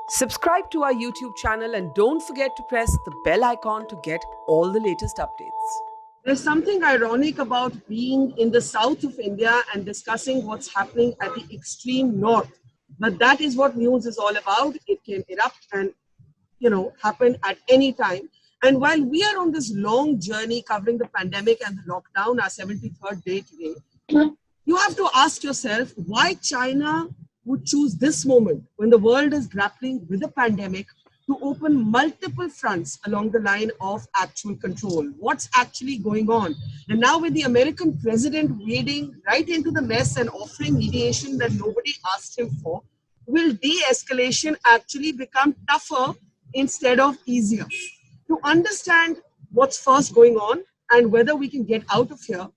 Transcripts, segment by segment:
Subscribe to our YouTube channel and don't forget to press the bell icon to get all the latest updates. There's something ironic about being in the south of India and discussing what's happening at the extreme north. But that is what news is all about. It can erupt and happen at any time. And while we are on this long journey covering the pandemic and the lockdown, our 73rd day today, you have to ask yourself why China would choose this moment when the world is grappling with a pandemic to open multiple fronts along the line of actual control. What's actually going on? And now, with the American president wading right into the mess and offering mediation that nobody asked him for, will de escalation actually become tougher instead of easier? To understand what's first going on and whether we can get out of here,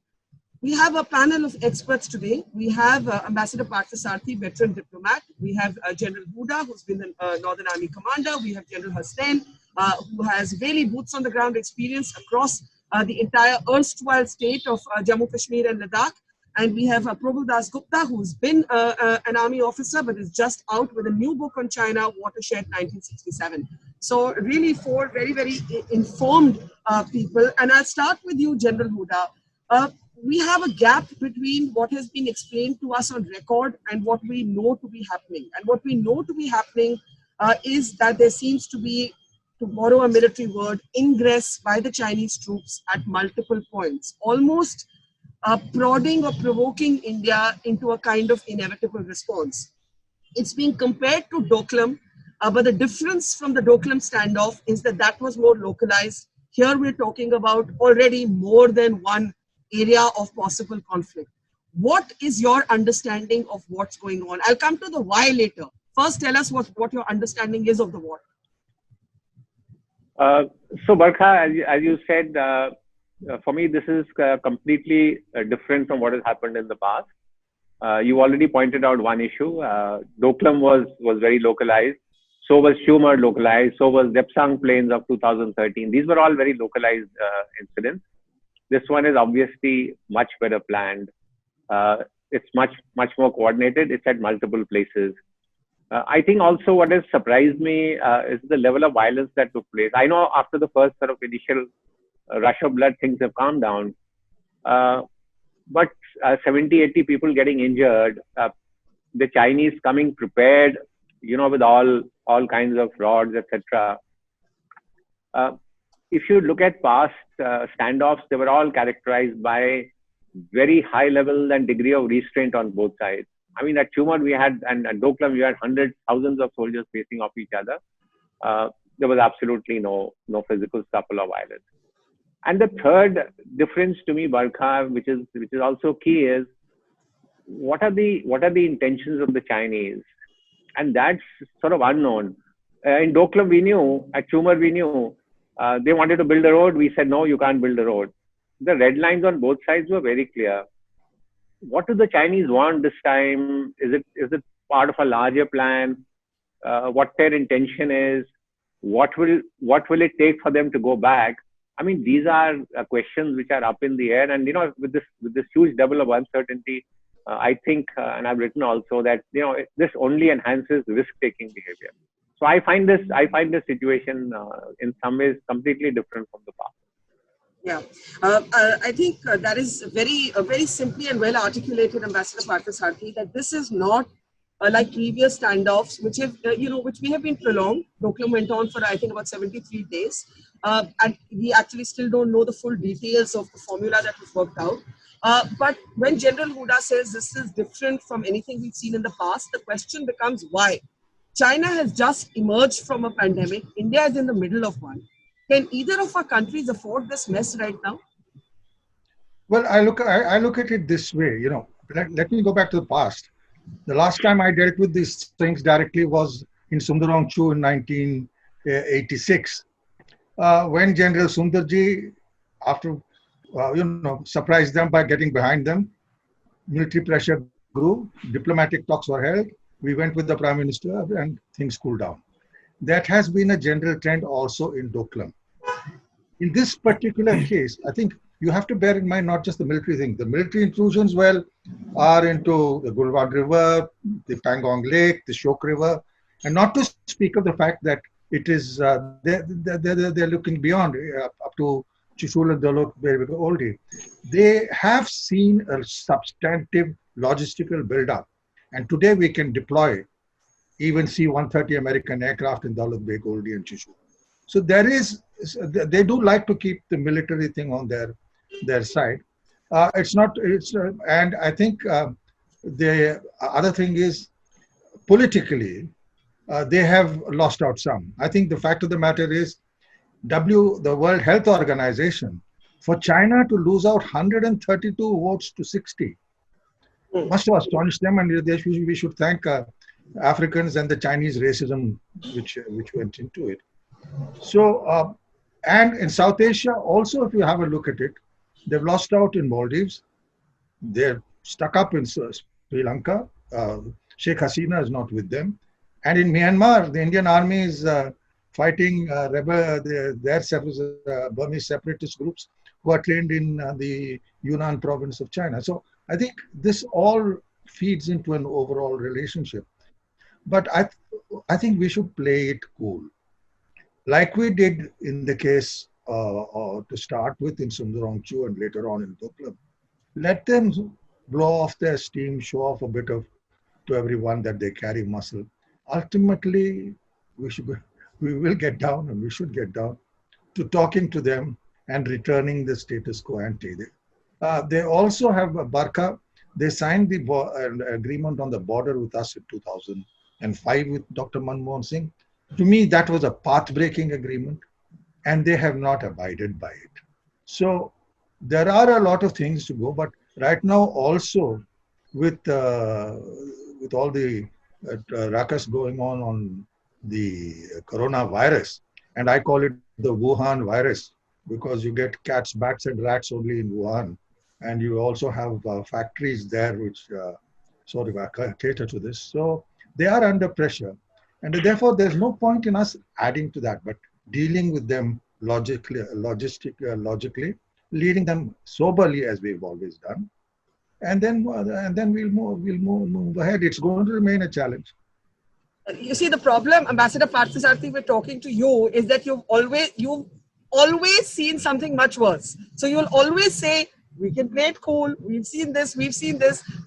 we have a panel of experts today. We have Ambassador Parthasarathy, veteran diplomat. We have General Huda, who's been the Northern Army commander. We have General Hussain, who has really boots on the ground experience across the entire erstwhile state of Jammu, Kashmir and Ladakh. And we have Prabhu Das Gupta, who's been an army officer, but is just out with a new book on China, Watershed 1967. So really four very, very informed people. And I'll start with you, General Huda. We have a gap between what has been explained to us on record and what we know to be happening. And what we know to be happening is that there seems to be, to borrow a military word, ingress by the Chinese troops at multiple points, almost prodding or provoking India into a kind of inevitable response. It's being compared to Doklam, but the difference from the Doklam standoff is that that was more localized. Here we're talking about already more than one area of possible conflict. What is your understanding of what's going on? I'll come to the why later. First, tell us what your understanding is of the war. So, Barkha, as you said, for me, this is completely different from what has happened in the past. You already pointed out one issue. Doklam was very localized. So was Schumer localized. So was Depsang plains of 2013. These were all very localized incidents. This one is obviously much better planned. It's much more coordinated. It's at multiple places. I think also what has surprised me is the level of violence that took place. I know after the first sort of initial rush of blood, things have calmed down. But 70, 80 people getting injured, the Chinese coming prepared, with all kinds of rods, etc. If you look at past standoffs, they were all characterized by very high level and degree of restraint on both sides. I mean, at Chumad we had, and at Doklam we had hundreds, thousands of soldiers facing off each other. There was absolutely no physical scuffle or violence. And the third difference to me, Barkha, which is also key, is what are the intentions of the Chinese, and that's sort of unknown. In Doklam we knew, at Chumad we knew. They wanted to build a road. We said, no, you can't build a road. The red lines on both sides were very clear. What do the Chinese want this time? Is it part of a larger plan? What their intention is? What will it take for them to go back? I mean, these are questions which are up in the air. And, with this huge level of uncertainty, I think, and I've written also that, this only enhances risk-taking behavior. So I find this situation in some ways completely different from the past. Yeah, I think that is very simply and well articulated, Ambassador Parthasarathy, that this is not like previous standoffs, which may have been prolonged. Doklam went on for I think about 73 days, and we actually still don't know the full details of the formula that was worked out. But when General Huda says this is different from anything we've seen in the past, the question becomes why. China has just emerged from a pandemic. India is in the middle of one. Can either of our countries afford this mess right now? Well, I look at it this way. Let me go back to the past. The last time I dealt with these things directly was in Sundarongchu in 1986, when General Sundarji, after surprised them by getting behind them, military pressure grew, diplomatic talks were held. We went with the Prime Minister and things cooled down. That has been a general trend also in Doklam. In this particular case, I think you have to bear in mind not just the military thing. The military intrusions, are into the Gulwad River, the Pangong Lake, the Shok River. And not to speak of the fact that it is they're looking beyond up to Chushul and Dalok Oldie. They have seen a substantive logistical build-up, and today we can deploy even C-130 American aircraft in Dalok Beg, Oldie, and Chushul. So they do like to keep the military thing on their side. And I think the other thing is politically, they have lost out some. I think the fact of the matter is, the World Health Organization, for China to lose out 132 votes to 60 must have astonished them, and we should thank Africans and the Chinese racism which went into it. So, and in South Asia also, if you have a look at it, they've lost out in Maldives. They're stuck up in Sri Lanka. Sheikh Hasina is not with them. And in Myanmar, the Indian army is fighting Burmese separatist groups who are trained in the Yunnan province of China. So I think this all feeds into an overall relationship. But I think we should play it cool, like we did in the case to start with in Sundarong-Chu and later on in Doklam. Let them blow off their steam, show off a bit to everyone that they carry muscle. Ultimately, we will get down, and we should get down to talking to them and returning the status quo ante. They also have a Barkha. They signed the agreement on the border with us in 2005 with Dr. Manmohan Singh. To me, that was a path-breaking agreement, and they have not abided by it. So there are a lot of things to go, but right now also with all the ruckus going on the coronavirus, and I call it the Wuhan virus because you get cats, bats, and rats only in Wuhan, and you also have factories there which sort of cater to this. So they are under pressure, and therefore there's no point in us adding to that, but dealing with them logically, leading them soberly as we've always done, and then we'll move ahead. It's going to remain a challenge. You see, the problem, Ambassador Parthasarathy, we're talking to you, is that you've always seen something much worse. So you'll always say, we can play it cool, we've seen this.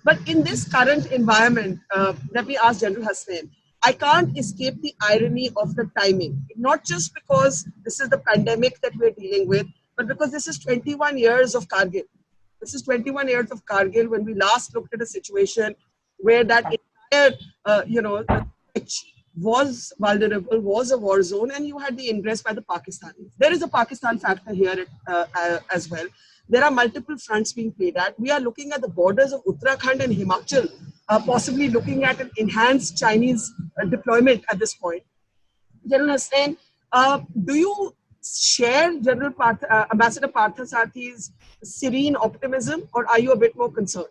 But in this current environment, let me ask General Hasnain, I can't escape the irony of the timing. Not just because this is the pandemic that we're dealing with, but because this is 21 years of Kargil. This is 21 years of Kargil when we last looked at a situation where that entire, which was vulnerable, was a war zone, and you had the ingress by the Pakistanis. There is a Pakistan factor here as well. There are multiple fronts being played at. We are looking at the borders of Uttarakhand and Himachal, possibly looking at an enhanced Chinese deployment at this point. General Hasnain, do you share Ambassador Parthasarathy's serene optimism, or are you a bit more concerned?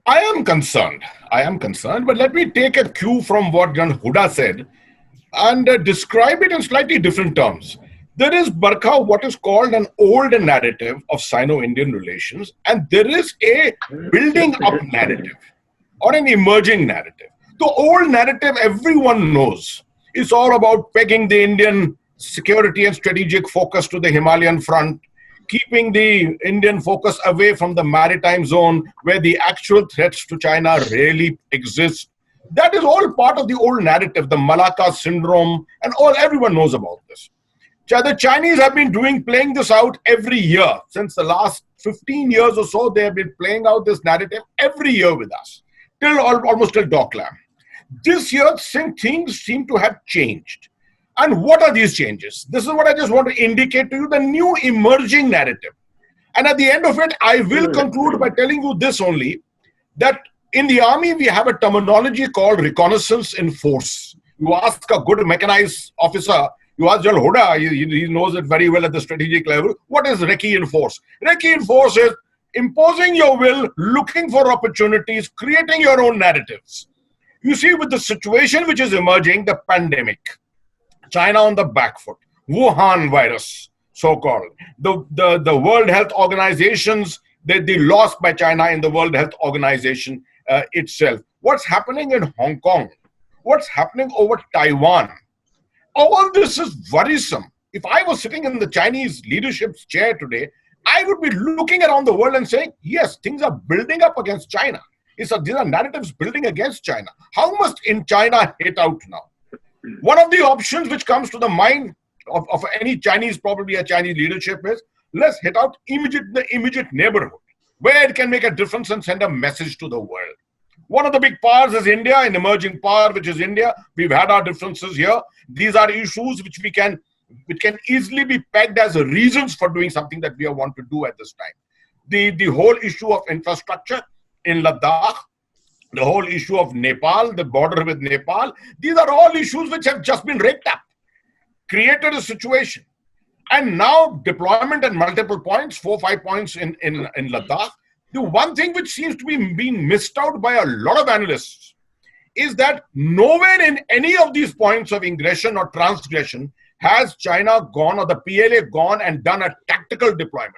I am concerned, but let me take a cue from what Jan Huda said and describe it in slightly different terms. There is, Barkha, what is called an old narrative of Sino-Indian relations, and there is a building up narrative or an emerging narrative. The old narrative, everyone knows, is all about pegging the Indian security and strategic focus to the Himalayan front, keeping the Indian focus away from the maritime zone where the actual threats to China really exist. That is all part of the old narrative, the Malacca syndrome, and everyone knows about this. The Chinese have been playing this out every year. Since the last 15 years or so, they have been playing out this narrative every year with us, almost till Doklam. This year, things seem to have changed. And what are these changes? This is what I just want to indicate to you, the new emerging narrative. And at the end of it, I will conclude by telling you this only, that in the army, we have a terminology called reconnaissance in force. You ask a good mechanized officer, you ask General Huda, he knows it very well at the strategic level, what is recce in force? Recce in force is imposing your will, looking for opportunities, creating your own narratives. You see, with the situation which is emerging, the pandemic, China on the back foot, Wuhan virus, so-called, the World Health Organization's, the loss by China in the World Health Organization itself. What's happening in Hong Kong? what's happening over Taiwan. All this is worrisome. If I was sitting in the Chinese leadership's chair today, I would be looking around the world and saying, yes, things are building up against China. These are narratives building against China. How must in China hit out now? One of the options which comes to the mind of any Chinese, probably a Chinese leadership, is let's hit out the immediate neighborhood where it can make a difference and send a message to the world. One of the big powers is India, an emerging power, which is India. We've had our differences here. These are issues which can easily be pegged as reasons for doing something that we want to do at this time. The whole issue of infrastructure in Ladakh, the whole issue of Nepal, the border with Nepal, these are all issues which have just been raked up, created a situation. And now deployment at multiple points, 4-5 points in Ladakh. The one thing which seems to be being missed out by a lot of analysts is that nowhere in any of these points of ingression or transgression has China gone or the PLA gone and done a tactical deployment.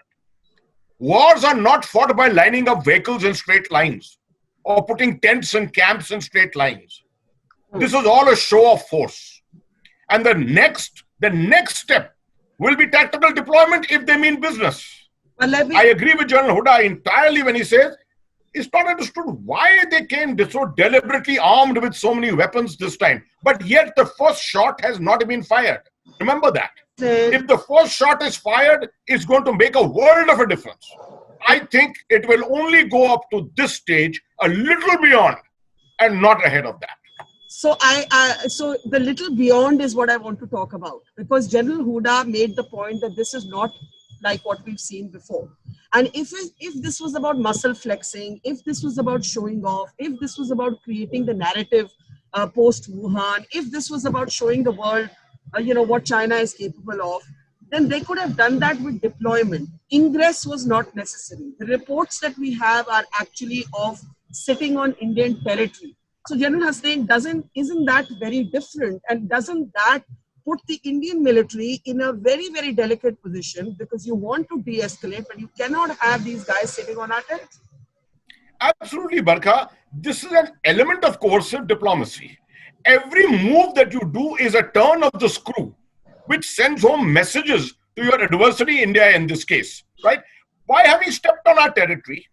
Wars are not fought by lining up vehicles in straight lines or putting tents and camps in straight lines. This is all a show of force. And the next step will be tactical deployment if they mean business. I agree with General Huda entirely when he says it's not understood why they came so deliberately armed with so many weapons this time. But yet the first shot has not been fired. Remember that. If the first shot is fired, it's going to make a world of a difference. I think it will only go up to this stage, a little beyond, and not ahead of that. So so the little beyond is what I want to talk about, because General Huda made the point that this is not like what we've seen before. And if this was about muscle flexing, if this was about showing off, if this was about creating the narrative post-Wuhan, if this was about showing the world, what China is capable of, then they could have done that with deployment. Ingress was not necessary. The reports that we have are actually of sitting on Indian territory. So General Hasnain, isn't that very different? And doesn't that put the Indian military in a very, very delicate position, because you want to de-escalate, but you cannot have these guys sitting on our territory? Absolutely, Barkha. This is an element of coercive diplomacy. Every move that you do is a turn of the screw, which sends home messages to your adversary, India in this case, right? By having stepped on our territory,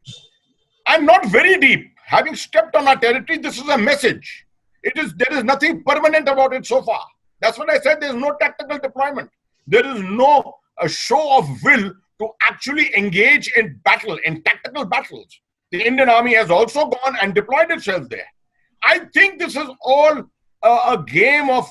and not very deep, having stepped on our territory, this is a message. There is nothing permanent about it so far. That's what I said. There's no tactical deployment. There is no show of will to actually engage in battle, in tactical battles. The Indian Army has also gone and deployed itself there. I think this is all a game of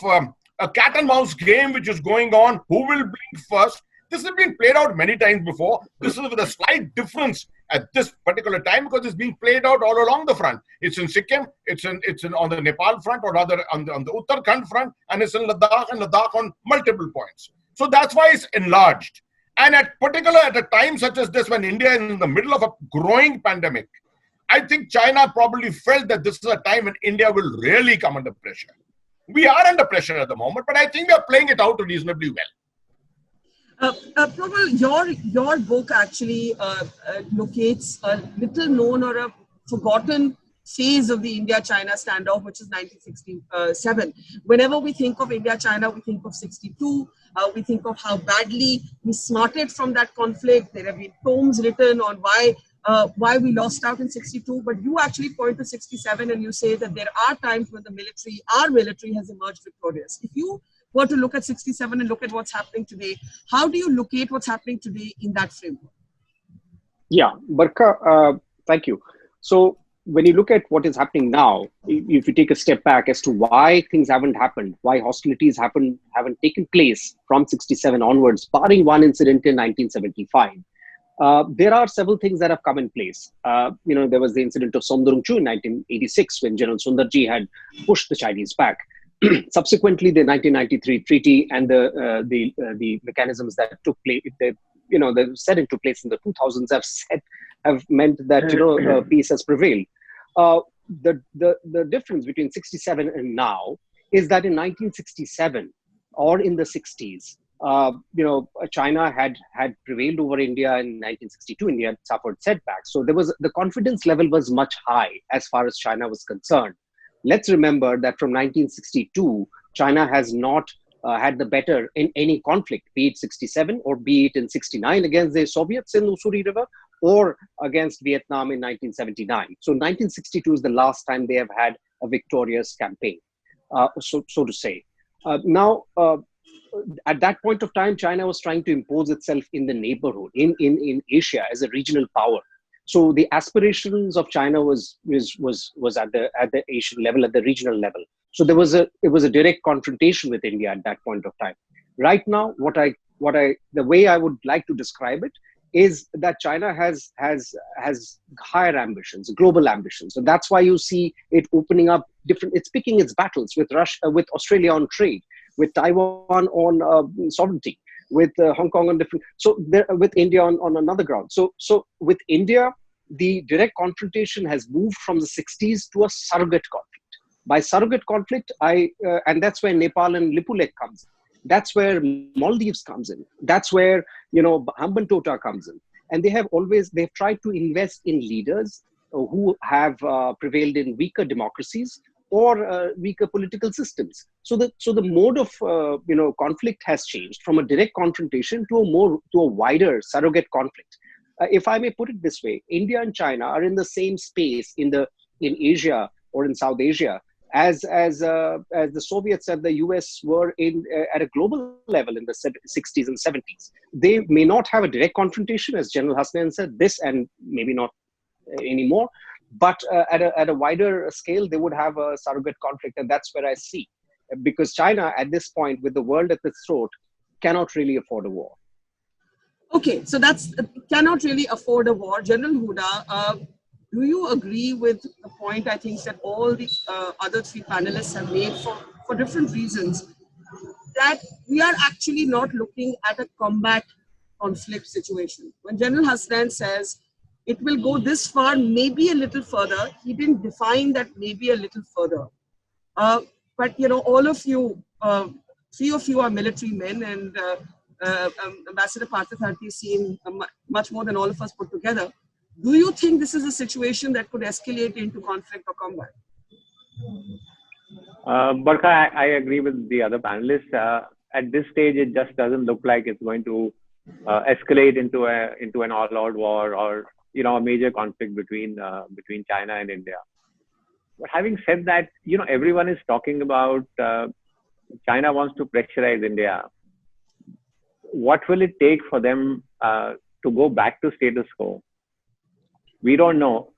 a cat and mouse game which is going on. Who will blink first? This has been played out many times before. This is with a slight difference at this particular time, because it's being played out all along the front. It's in Sikkim, it's on the Nepal front, or rather on the Uttarakhand front, and it's in Ladakh on multiple points. So that's why it's enlarged. And at a time such as this, when India is in the middle of a growing pandemic, I think China probably felt that this is a time when India will really come under pressure. We are under pressure at the moment, but I think we are playing it out reasonably well. Prabal, your book actually locates a little known or a forgotten phase of the India-China standoff, which is 1967. Whenever we think of India-China, we think of 62. We think of how badly we smarted from that conflict. There have been tomes written on why we lost out in 62, but you actually point to 67 and you say that there are times when our military has emerged victorious. If you were to look at 67 and look at what's happening today, how do you locate what's happening today in that framework? Yeah, Barkha, thank you. So when you look at what is happening now, if you take a step back as to why things haven't happened, why hostilities haven't taken place from 67 onwards, barring one incident in 1975, there are several things that have come in place. There was the incident of Sondarungchu in 1986 when General Sundarji had pushed the Chinese back. Subsequently, the 1993 treaty and the mechanisms that took place, they set into place in the 2000s have meant that peace has prevailed. The difference between 67 and now is that in 1967 or in the 60s, China had prevailed over India in 1962. India had suffered setbacks, so the confidence level was much high as far as China was concerned. Let's remember that from 1962, China has not had the better in any conflict, be it 67 or be it in 69 against the Soviets in Usuri River or against Vietnam in 1979. So 1962 is the last time they have had a victorious campaign, so to say. Now, at that point of time, China was trying to impose itself in the neighborhood, in Asia as a regional power. So the aspirations of China was at the Asian level, at the regional level. So it was a direct confrontation with India at that point of time. Right now, the way I would like to describe it is that China has higher ambitions, global ambitions. So that's why you see it opening up different. It's picking its battles with Russia, with Australia on trade, with Taiwan on sovereignty, with Hong Kong on different. So there, with India on another ground. So with India, the direct confrontation has moved from the 60s to a surrogate conflict. By surrogate conflict, and that's where Nepal and Lipulekh comes in. That's where Maldives comes in. That's where Hambantota comes in. And they've tried to invest in leaders who have prevailed in weaker democracies or weaker political systems. So the mode of conflict has changed from a direct confrontation to a wider surrogate conflict. If I may put it this way, India and China are in the same space in Asia or in South Asia as the Soviets and the US were at a global level in the 60s and 70s. They may not have a direct confrontation, as General Hasnain said, this and maybe not anymore, but at a wider scale, they would have a surrogate conflict, and that's where I see. Because China, at this point, with the world at its throat, cannot really afford a war. Okay, so that's cannot really afford a war. General Huda, do you agree with the point I think that all the other three panelists have made for different reasons, that we are actually not looking at a combat conflict situation? When General Hasnain says it will go this far, maybe a little further, he didn't define that maybe a little further. But all of you, three of you are military men, and Ambassador Parthasarathy has seen much more than all of us put together. Do you think this is a situation that could escalate into conflict or combat? Barkha, I agree with the other panelists. At this stage, it just doesn't look like it's going to escalate into an all-out war or a major conflict between China and India. But having said that, everyone is talking about China wants to pressurize India. What will it take for them to go back to status quo? We don't know.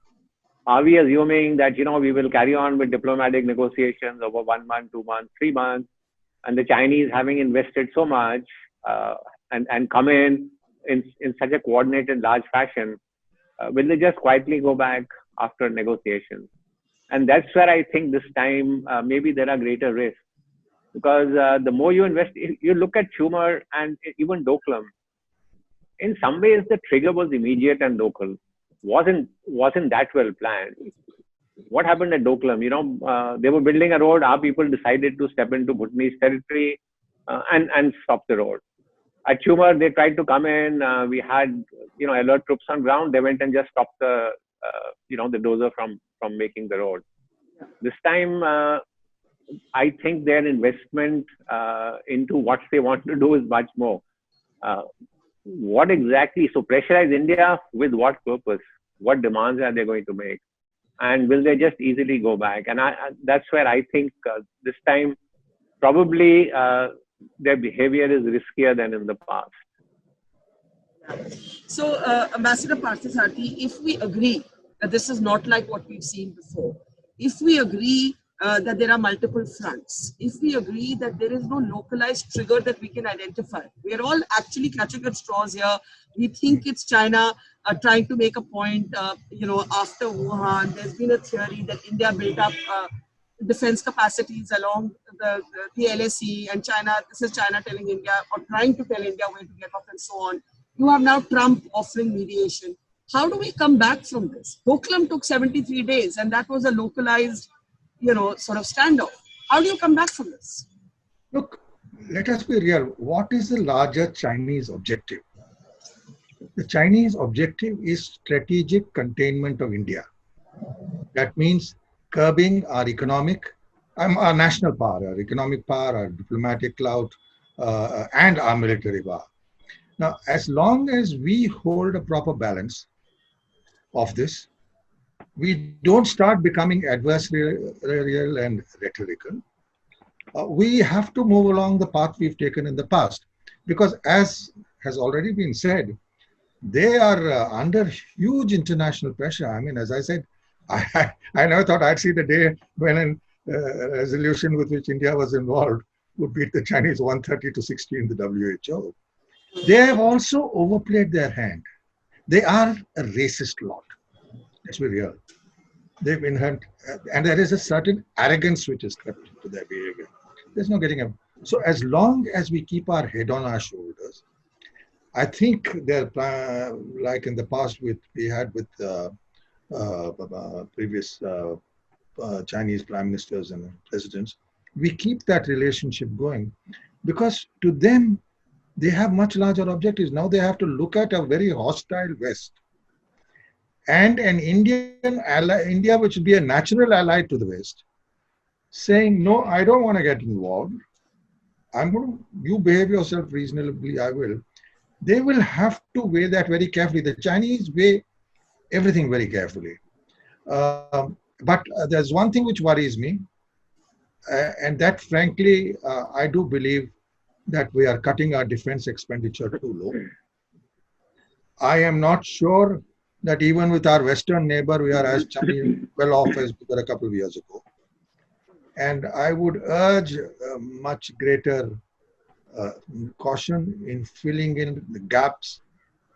Are we assuming that, we will carry on with diplomatic negotiations over 1 month, 2 months, 3 months, and the Chinese, having invested so much and come in such a coordinated, large fashion, will they just quietly go back after negotiations? And that's where I think this time maybe there are greater risks. Because the more you invest, you look at Schumer and even Doklam, in some ways the trigger was immediate and local. Wasn't that well planned. What happened at Doklam? They were building a road. Our people decided to step into Bhutanese territory and stop the road. At Schumer, they tried to come in. We had alert troops on ground. They went and just stopped the dozer from making the road. This time, I think their investment into what they want to do is much more. What exactly? So pressurize India with what purpose? What demands are they going to make? And will they just easily go back? And that's where I think this time probably their behavior is riskier than in the past. So, Ambassador Parthasarathy, if we agree that this is not like what we've seen before, if we agree that there are multiple fronts, if we agree that there is no localized trigger that we can identify, we are all actually catching at straws here. We think it's China trying to make a point, after Wuhan. There's been a theory that India built up defense capacities along the LAC, and this is China telling India or trying to tell India where to get off and so on. You have now Trump offering mediation. How do we come back from this? Doklam took 73 days, and that was a localized sort of standoff. How do you come back from this? Look, let us be real. What is the larger Chinese objective? The Chinese objective is strategic containment of India. That means curbing our our national power, our economic power, our diplomatic clout, and our military power. Now, as long as we hold a proper balance of this, we don't start becoming adversarial and rhetorical. We have to move along the path we've taken in the past, because as has already been said, they are under huge international pressure. I mean, as I said, I never thought I'd see the day when a resolution with which India was involved would beat the Chinese 130 to 60 in the WHO. They have also overplayed their hand. They are a racist lot. Let's be real. They've inherent, and there is a certain arrogance which is crept into their behavior. There's no getting up. So as long as we keep our head on our shoulders, I think they're like in the past we had with previous Chinese prime ministers and presidents, we keep that relationship going, because to them, they have much larger objectives. Now they have to look at a very hostile West and an Indian ally, India, which would be a natural ally to the West, saying, no, I don't want to get involved. You behave yourself reasonably, I will. They will have to weigh that very carefully. The Chinese weigh everything very carefully. But there's one thing which worries me, and that frankly, I do believe that we are cutting our defense expenditure too low. I am not sure that even with our Western neighbor, we are as well off as we were a couple of years ago. And I would urge much greater caution in filling in the gaps,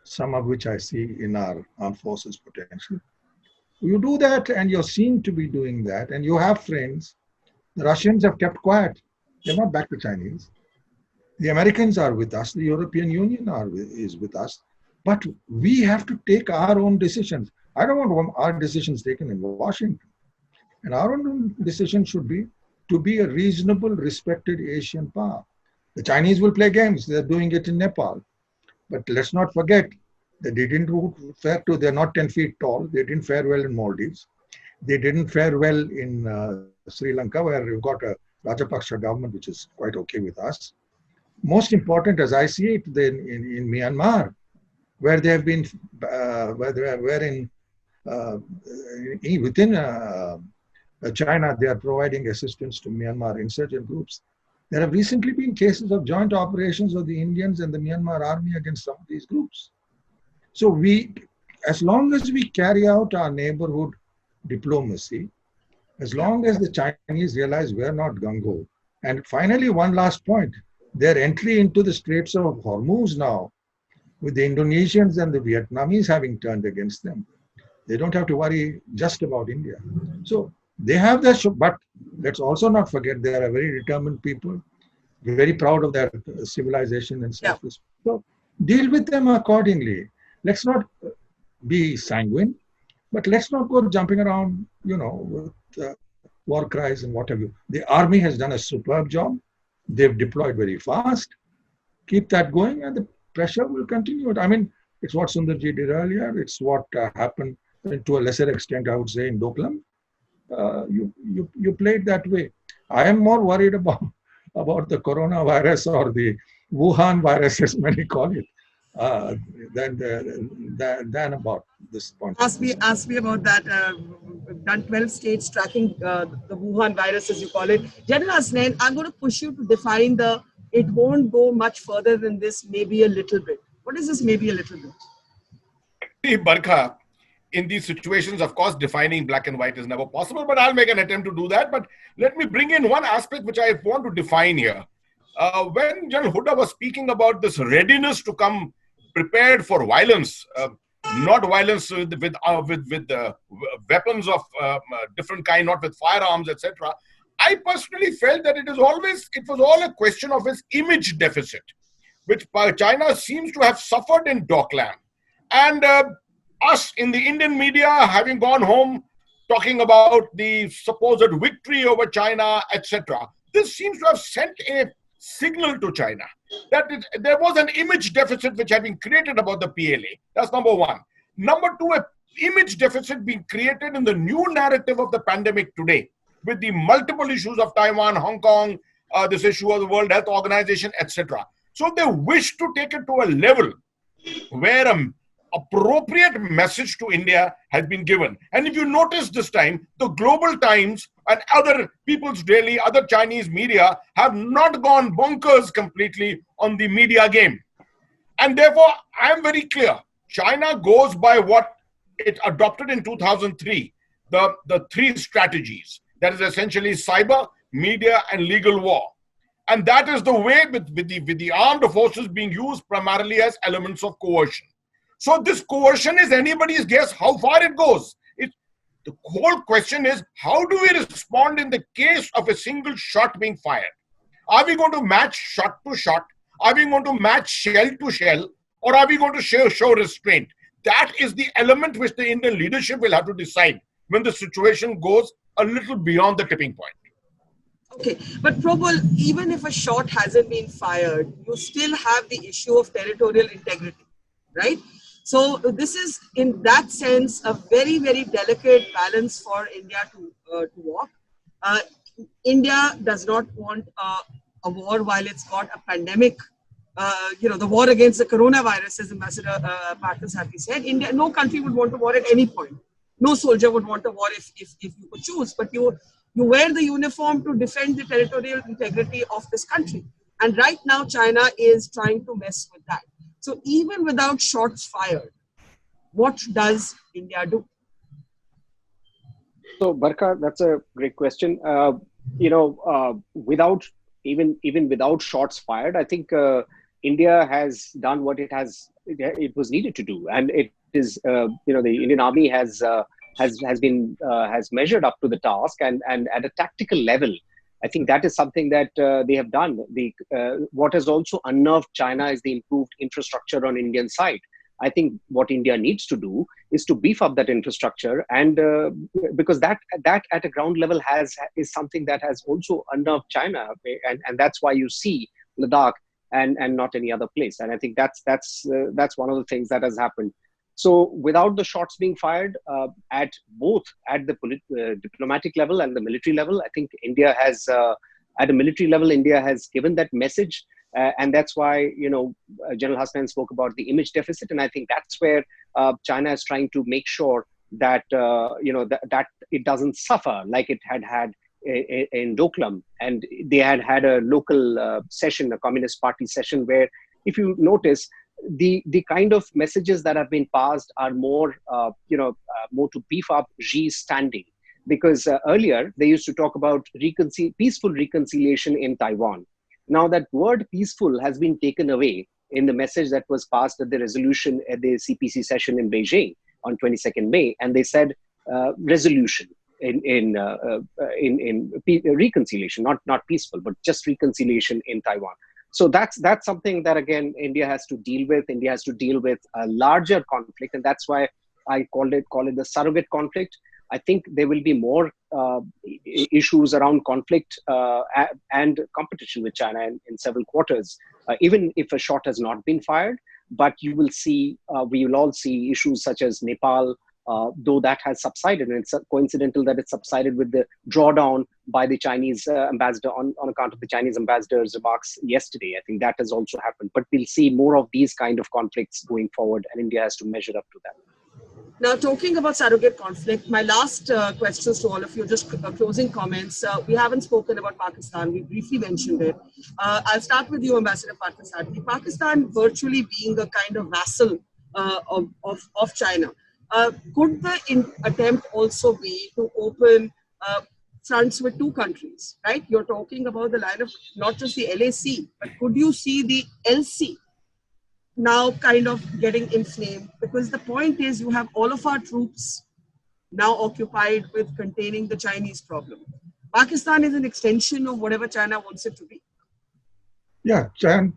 some of which I see in our armed forces potential. You do that, and you're seen to be doing that, and you have friends. The Russians have kept quiet. They're not back to Chinese. The Americans are with us. The European Union is with us. But we have to take our own decisions. I don't want our decisions taken in Washington. And our own decision should be to be a reasonable, respected Asian power. The Chinese will play games. They're doing it in Nepal. But let's not forget that they didn't fare to, they're not 10 feet tall. They didn't fare well in Maldives. They didn't fare well in Sri Lanka, where we've got a Rajapaksa government, which is quite okay with us. Most important, as I see it, then in Myanmar, where they have been, within China, they are providing assistance to Myanmar insurgent groups. There have recently been cases of joint operations of the Indians and the Myanmar army against some of these groups. So as long as we carry out our neighborhood diplomacy, as long as the Chinese realize we're not gung-ho. And finally, one last point, their entry into the Straits of Hormuz now, with the Indonesians and the Vietnamese having turned against them, they don't have to worry just about India. So they have their, but let's also not forget they are a very determined people, very proud of their civilization and self-respect. So deal with them accordingly. Let's not be sanguine, but let's not go jumping around, with war cries and what have you. The army has done a superb job. They've deployed very fast. Keep that going, and the pressure will continue. I mean, it's what Sundarji did earlier. It's what happened to a lesser extent, I would say, in Doklam. You played that way. I am more worried about the coronavirus or the Wuhan virus, as many call it, than about this point. Ask me about that. Done 12 states tracking the Wuhan virus, as you call it. General Hasnain, I'm going to push you to define it won't go much further than this, maybe a little bit. What is this maybe a little bit? Barkha, in these situations, of course, defining black and white is never possible, but I'll make an attempt to do that. But let me bring in one aspect which I want to define here. When General Hooda was speaking about this readiness to come prepared for violence, not violence with weapons of different kind, not with firearms, etc. I personally felt that it was all a question of its image deficit, which China seems to have suffered in Doklam. And us in the Indian media having gone home talking about the supposed victory over China, etc. This seems to have sent a signal to China that there was an image deficit which had been created about the PLA. That's number one. Number two, a image deficit being created in the new narrative of the pandemic today, with the multiple issues of Taiwan, Hong Kong, this issue of the World Health Organization, etc. So they wish to take it to a level where an appropriate message to India has been given. And if you notice this time, the Global Times and other People's Daily, other Chinese media have not gone bonkers completely on the media game. And therefore, I am very clear. China goes by what it adopted in 2003, the three strategies. That is essentially cyber, media, and legal war. And that is the way with the armed forces being used primarily as elements of coercion. So this coercion is anybody's guess how far it goes. The whole question is, how do we respond in the case of a single shot being fired? Are we going to match shot to shot? Are we going to match shell to shell? Or are we going to show restraint? That is the element which the Indian leadership will have to decide when the situation goes a little beyond the tipping point. Okay, but Prabal, even if a shot hasn't been fired, you still have the issue of territorial integrity, right? So this is, in that sense, a very, very delicate balance for India to walk. India does not want a war while it's got a pandemic. The war against the coronavirus, as Ambassador Parthasarathy said, India, no country would want a war at any point. No soldier would want a war if you could choose, but you wear the uniform to defend the territorial integrity of this country. And right now, China is trying to mess with that. So even without shots fired, what does India do? So, Barkha, that's a great question. Without without shots fired, I think India has done what it was needed to do, and it is the Indian Army has measured up to the task, and at a tactical level, I think that is something that they have done. What has also unnerved China is the improved infrastructure on Indian side. I think what India needs to do is to beef up that infrastructure, and because that at a ground level is something that has also unnerved China, and that's why you see Ladakh and not any other place. And I think that's one of the things that has happened. So without the shots being fired at the diplomatic level and the military level, I think India has, at a military level, India has given that message. And that's why, General Hassanein spoke about the image deficit. And I think that's where China is trying to make sure that, that it doesn't suffer like it had in Doklam. And they had a local session, a Communist Party session, where if you notice, the kind of messages that have been passed are more, more to beef up Xi's standing. Because earlier they used to talk about peaceful reconciliation in Taiwan. Now that word peaceful has been taken away in the message that was passed at the resolution at the CPC session in Beijing on 22nd May, and they said resolution in reconciliation, not peaceful, but just reconciliation in Taiwan. So that's something that, again, India has to deal with. India has to deal with a larger conflict, and that's why I call it the surrogate conflict. I think there will be more issues around conflict and competition with China in several quarters, even if a shot has not been fired. But you will see, we will all see issues such as Nepal, though that has subsided, and it's coincidental that it subsided with the drawdown by the Chinese ambassador on account of the Chinese ambassador's remarks yesterday. I think that has also happened. But we'll see more of these kind of conflicts going forward, and India has to measure up to that. Now, talking about surrogate conflict, my last questions to all of you, just closing comments. We haven't spoken about Pakistan. We briefly mentioned it. I'll start with you, Ambassador Parthasarathy. Pakistan virtually being a kind of vassal of China. Could the attempt also be to open fronts with two countries, right? You're talking about the line of not just the LAC, but could you see the LC now kind of getting inflamed? Because the point is, you have all of our troops now occupied with containing the Chinese problem. Pakistan is an extension of whatever China wants it to be. Yeah,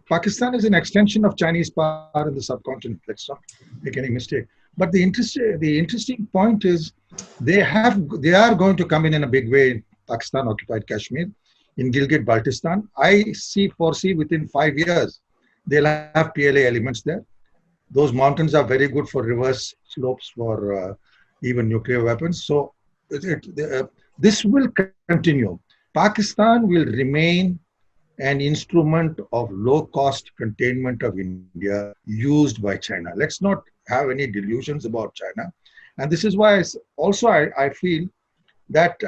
Pakistan is an extension of Chinese power in the subcontinent. Let's not make any mistake. But the interesting point is, they are going to come in a big way in Pakistan occupied Kashmir, in Gilgit-Baltistan. I foresee within 5 years, they'll have PLA elements there. Those mountains are very good for reverse slopes for even nuclear weapons. So this will continue. Pakistan will remain an instrument of low-cost containment of India used by China. Let's not have any delusions about China. And this is why also I feel that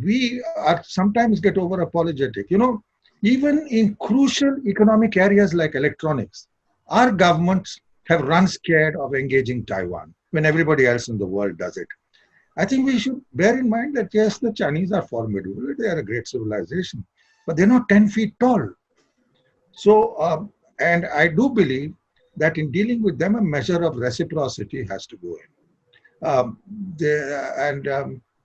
we are sometimes get over apologetic. You know, even in crucial economic areas like electronics, our governments have run scared of engaging Taiwan when everybody else in the world does it. I think we should bear in mind that yes, the Chinese are formidable, they are a great civilization, but they're not 10 feet tall. So, and I do believe that in dealing with them, a measure of reciprocity has to go in.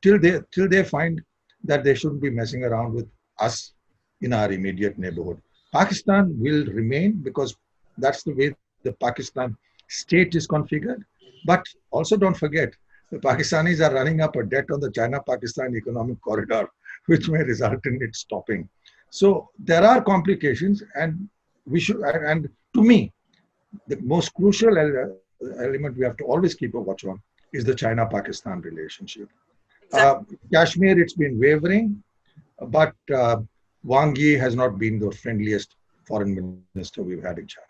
Till they find that they shouldn't be messing around with us in our immediate neighborhood. Pakistan will remain because that's the way the Pakistan state is configured. But also don't forget, the Pakistanis are running up a debt on the China-Pakistan economic corridor, which may result in it stopping. So there are complications, and we should. And to me, the most crucial element we have to always keep a watch on is the China-Pakistan relationship. Kashmir, it's been wavering, but Wang Yi has not been the friendliest foreign minister we've had in China.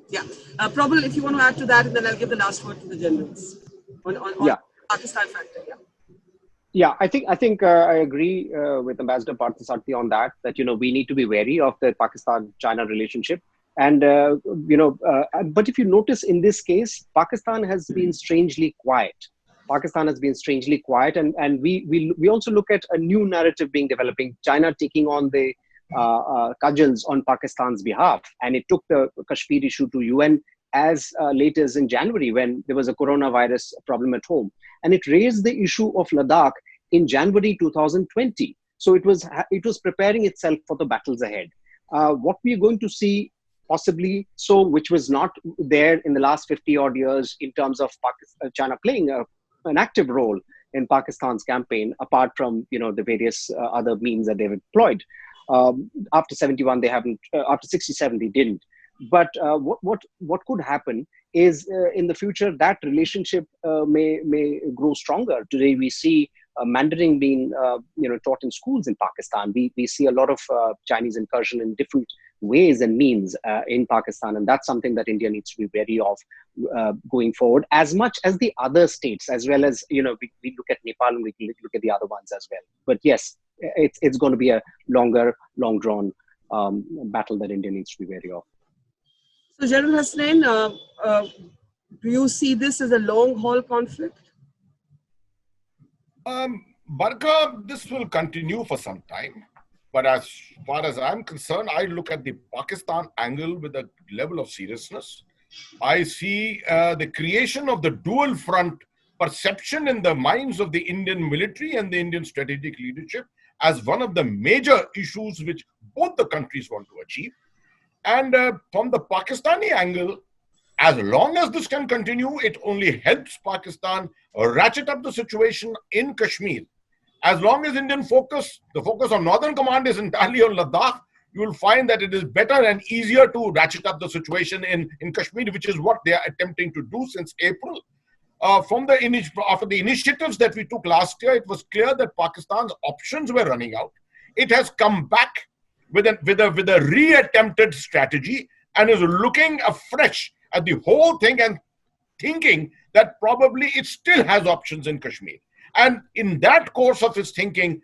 Yeah. Prabal, if you want to add to that, and then I'll give the last word to the generals on Pakistan factor. Yeah. Yeah, I think I agree with Ambassador Parthasarathy on that we need to be wary of the Pakistan-China relationship. And, but if you notice in this case, Pakistan has been strangely quiet. And we also look at a new narrative being developing, China taking on the cudgels on Pakistan's behalf. And it took the Kashmir issue to UN as late as in January when there was a coronavirus problem at home. And it raised the issue of Ladakh in January 2020. So it was preparing itself for the battles ahead. What we are going to see possibly which was not there in the last 50 odd years in terms of China playing an active role in Pakistan's campaign, apart from the various other means that they've employed. After 71, they haven't. After 67, they didn't. But what could happen is in the future that relationship may grow stronger. Today we see Mandarin being taught in schools in Pakistan. We see a lot of Chinese incursion in different ways and means in Pakistan, and that's something that India needs to be wary of going forward, as much as the other states, as well as we look at Nepal and we look at the other ones as well. But yes, it's going to be a long drawn battle that India needs to be wary of. So, General Hasnain, do you see this as a long haul conflict? Barkha, this will continue for some time. But as far as I'm concerned, I look at the Pakistan angle with a level of seriousness. I see the creation of the dual front perception in the minds of the Indian military and the Indian strategic leadership as one of the major issues which both the countries want to achieve. And from the Pakistani angle, as long as this can continue, it only helps Pakistan ratchet up the situation in Kashmir. As long as the focus on Northern Command is entirely on Ladakh, you will find that it is better and easier to ratchet up the situation in Kashmir, which is what they are attempting to do since April. After the initiatives that we took last year, it was clear that Pakistan's options were running out. It has come back with a re-attempted strategy and is looking afresh at the whole thing and thinking that probably it still has options in Kashmir. And in that course of its thinking,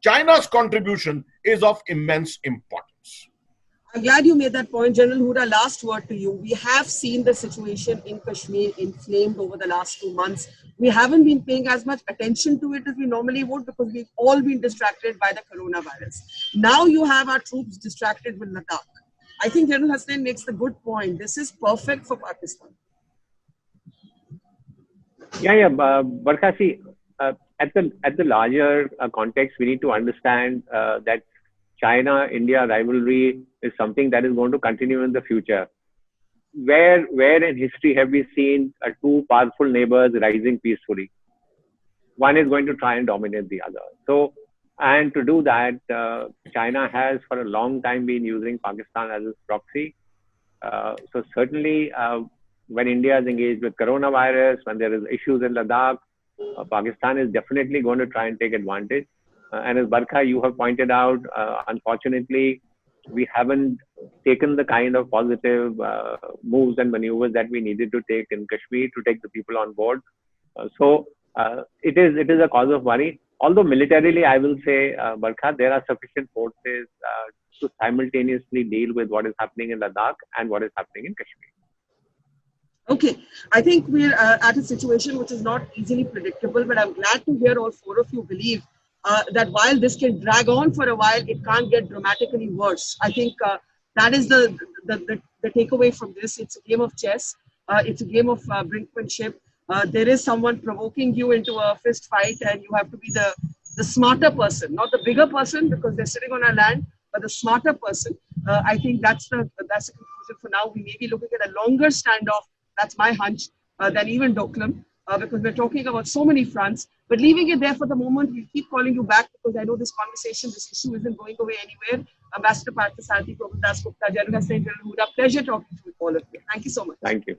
China's contribution is of immense importance. I'm glad you made that point, General Hooda. Last word to you. We have seen the situation in Kashmir inflamed over the last 2 months. We haven't been paying as much attention to it as we normally would because we've all been distracted by the coronavirus. Now you have our troops distracted with Ladakh. I think General Hasnain makes the good point. This is perfect for Pakistan. Barkha, see, at the larger context, we need to understand that China-India rivalry is something that is going to continue in the future. Where in history have we seen two powerful neighbors rising peacefully? One is going to try and dominate the other. So, and to do that, China has for a long time been using Pakistan as its proxy. So certainly, when India is engaged with coronavirus, when there is issues in Ladakh, Pakistan is definitely going to try and take advantage. And as Barkha, you have pointed out, unfortunately, we haven't taken the kind of positive moves and maneuvers that we needed to take in Kashmir to take the people on board. So it is a cause of worry. Although militarily, I will say, Barkha, there are sufficient forces to simultaneously deal with what is happening in Ladakh and what is happening in Kashmir. Okay, I think we're at a situation which is not easily predictable, but I'm glad to hear all four of you believe that while this can drag on for a while, it can't get dramatically worse. I think that is the takeaway from this. It's a game of chess. It's a game of brinkmanship. There is someone provoking you into a fist fight, and you have to be the smarter person, not the bigger person, because they're sitting on our land, but the smarter person. I think that's the conclusion for now. We may be looking at a longer standoff. That's my hunch, than even Doklam, because we're talking about so many fronts. But leaving it there for the moment, we'll keep calling you back because I know this conversation, this issue isn't going away anywhere. Ambassador Partha Sarthi, Prabhu Das Gupta, Janga Saint, Huda, pleasure talking to all of you. Thank you so much. Thank you.